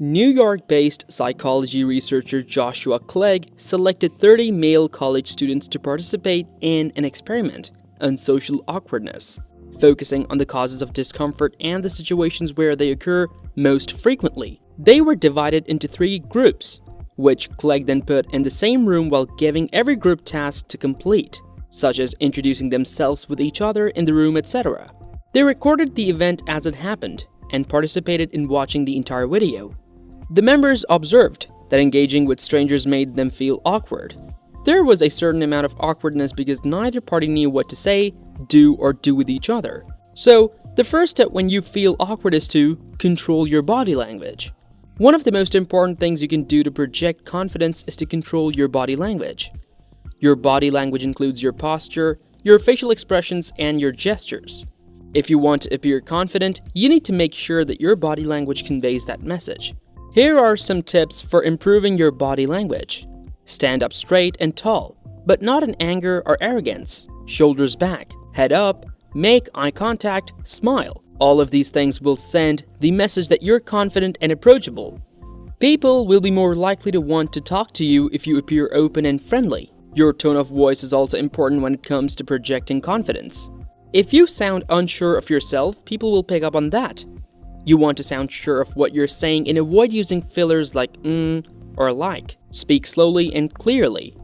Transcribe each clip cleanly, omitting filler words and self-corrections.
New York-based psychology researcher Joshua Clegg selected 30 male college students to participate in an experiment on social awkwardness, focusing on the causes of discomfort and the situations where they occur most frequently. They were divided into 3 groups, which Clegg then put in the same room while giving every group tasks to complete, such as introducing themselves with each other in the room, etc. They recorded the event as it happened and participated in watching the entire video. The members observed that engaging with strangers made them feel awkward. There was a certain amount of awkwardness because neither party knew what to say, do, or do with each other. So, the first step when you feel awkward is to control your body language. One of the most important things you can do to project confidence is to control your body language. Your body language includes your posture, your facial expressions, and your gestures. If you want to appear confident, you need to make sure that your body language conveys that message. Here are some tips for improving your body language. Stand up straight and tall, but not in anger or arrogance. Shoulders back, head up, make eye contact, smile. All of these things will send the message that you're confident and approachable. People will be more likely to want to talk to you if you appear open and friendly. Your tone of voice is also important when it comes to projecting confidence. If you sound unsure of yourself, people will pick up on that. You want to sound sure of what you're saying and avoid using fillers like or like. Speak slowly and clearly.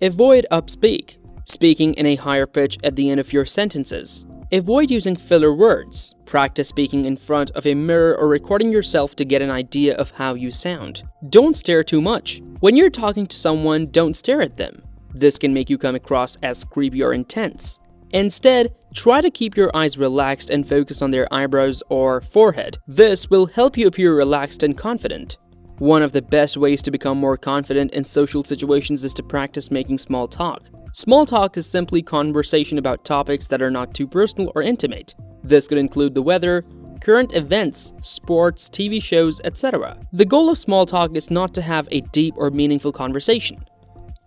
Avoid upspeak, speaking in a higher pitch at the end of your sentences. Avoid using filler words. Practice speaking in front of a mirror or recording yourself to get an idea of how you sound. Don't stare too much. When you're talking to someone, don't stare at them. This can make you come across as creepy or intense. Instead, try to keep your eyes relaxed and focus on their eyebrows or forehead. This will help you appear relaxed and confident. One of the best ways to become more confident in social situations is to practice making small talk. Small talk is simply conversation about topics that are not too personal or intimate. This could include the weather, current events, sports, TV shows, etc. The goal of small talk is not to have a deep or meaningful conversation.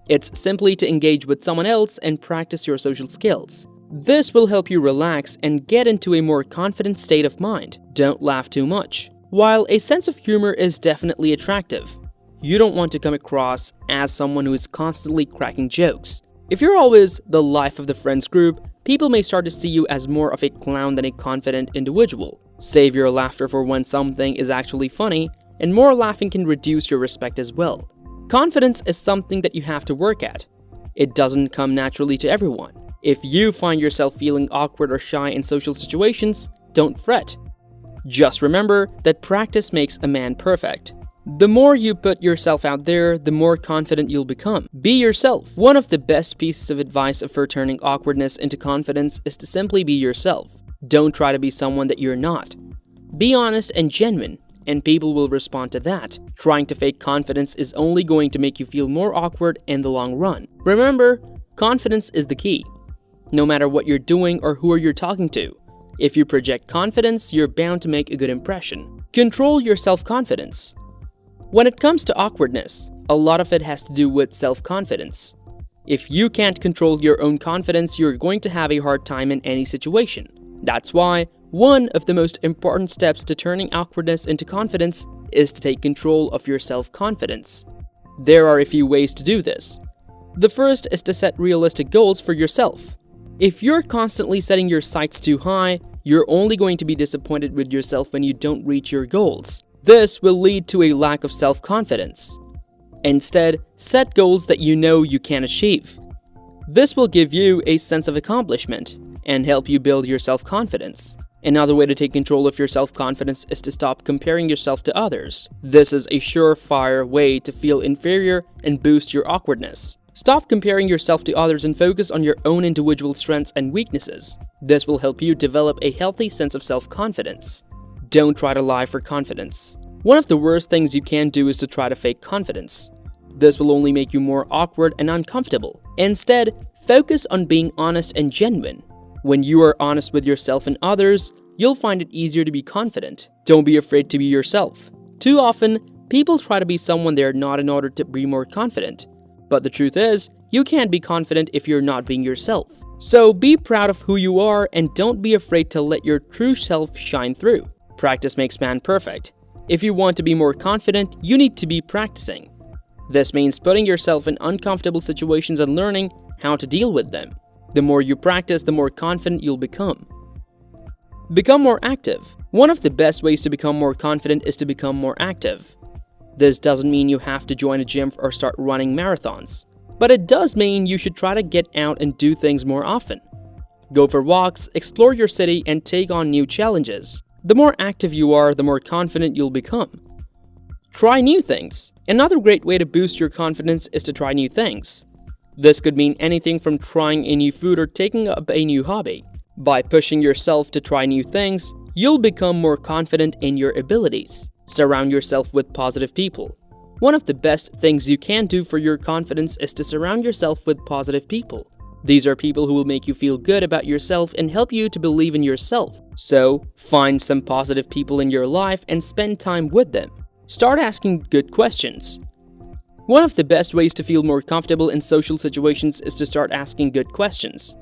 It's simply to engage with someone else and practice your social skills. This will help you relax and get into a more confident state of mind. Don't laugh too much. While a sense of humor is definitely attractive, you don't want to come across as someone who is constantly cracking jokes. If you're always the life of the friends group, people may start to see you as more of a clown than a confident individual. Save your laughter for when something is actually funny, and more laughing can reduce your respect as well. Confidence is something that you have to work at. It doesn't come naturally to everyone. If you find yourself feeling awkward or shy in social situations, don't fret. Just remember that practice makes a man perfect. The more you put yourself out there, the more confident you'll become. Be yourself. One of the best pieces of advice for turning awkwardness into confidence is to simply be yourself. Don't try to be someone that you're not. Be honest and genuine, and people will respond to that. Trying to fake confidence is only going to make you feel more awkward in the long run. Remember, confidence is the key. No matter what you're doing or who you're talking to, if you project confidence, you're bound to make a good impression. Control your self-confidence. When it comes to awkwardness, a lot of it has to do with self-confidence. If you can't control your own confidence, you're going to have a hard time in any situation. That's why one of the most important steps to turning awkwardness into confidence is to take control of your self-confidence. There are a few ways to do this. The first is to set realistic goals for yourself. If you're constantly setting your sights too high, you're only going to be disappointed with yourself when you don't reach your goals. This will lead to a lack of self-confidence. Instead, set goals that you know you can achieve. This will give you a sense of accomplishment and help you build your self-confidence. Another way to take control of your self-confidence is to stop comparing yourself to others. This is a surefire way to feel inferior and boost your awkwardness. Stop comparing yourself to others and focus on your own individual strengths and weaknesses. This will help you develop a healthy sense of self-confidence. Don't try to lie for confidence. One of the worst things you can do is to try to fake confidence. This will only make you more awkward and uncomfortable. Instead, focus on being honest and genuine. When you are honest with yourself and others, you'll find it easier to be confident. Don't be afraid to be yourself. Too often, people try to be someone they're not in order to be more confident. But the truth is, you can't be confident if you're not being yourself. So be proud of who you are and don't be afraid to let your true self shine through. Practice makes man perfect. If you want to be more confident, you need to be practicing. This means putting yourself in uncomfortable situations and learning how to deal with them. The more you practice, the more confident you'll become. Become more active. One of the best ways to become more confident is to become more active. This doesn't mean you have to join a gym or start running marathons, but it does mean you should try to get out and do things more often. Go for walks, explore your city, and take on new challenges. The more active you are, the more confident you'll become. Try new things. Another great way to boost your confidence is to try new things. This could mean anything from trying a new food or taking up a new hobby. By pushing yourself to try new things, you'll become more confident in your abilities. Surround yourself with positive people. One of the best things you can do for your confidence is to surround yourself with positive people. These are people who will make you feel good about yourself and help you to believe in yourself. So, find some positive people in your life and spend time with them. Start asking good questions. One of the best ways to feel more comfortable in social situations is to start asking good questions.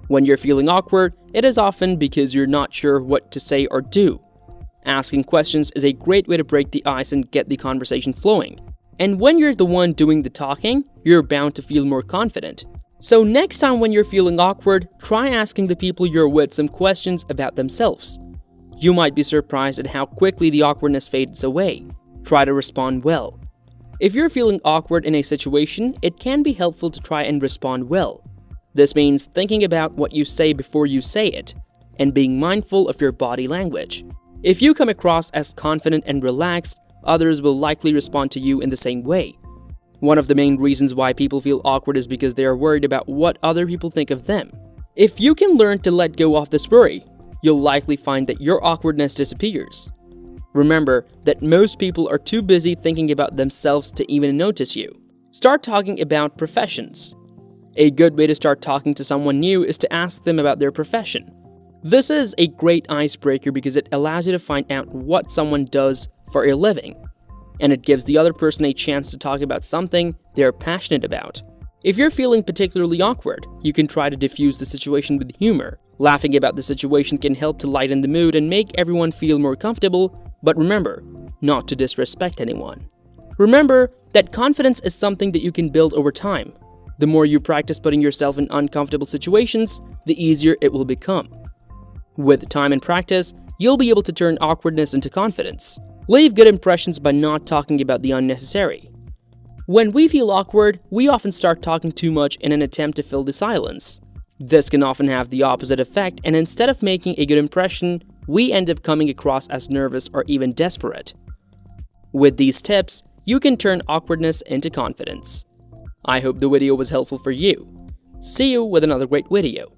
When you're feeling awkward, it is often because you're not sure what to say or do. Asking questions is a great way to break the ice and get the conversation flowing. And when you're the one doing the talking, you're bound to feel more confident. So next time when you're feeling awkward, try asking the people you're with some questions about themselves. You might be surprised at how quickly the awkwardness fades away. Try to respond well. If you're feeling awkward in a situation, it can be helpful to try and respond well. This means thinking about what you say before you say it, and being mindful of your body language. If you come across as confident and relaxed, others will likely respond to you in the same way. One of the main reasons why people feel awkward is because they are worried about what other people think of them. If you can learn to let go of this worry, you'll likely find that your awkwardness disappears. Remember that most people are too busy thinking about themselves to even notice you. Start talking about professions. A good way to start talking to someone new is to ask them about their profession. This is a great icebreaker because it allows you to find out what someone does for a living, and it gives the other person a chance to talk about something they're passionate about. If you're feeling particularly awkward, you can try to diffuse the situation with humor. Laughing about the situation can help to lighten the mood and make everyone feel more comfortable, but remember, not to disrespect anyone. Remember that confidence is something that you can build over time. The more you practice putting yourself in uncomfortable situations, the easier it will become. With time and practice, you'll be able to turn awkwardness into confidence. Leave good impressions by not talking about the unnecessary. When we feel awkward, we often start talking too much in an attempt to fill the silence. This can often have the opposite effect, and instead of making a good impression, we end up coming across as nervous or even desperate. With these tips, you can turn awkwardness into confidence. I hope the video was helpful for you. See you with another great video.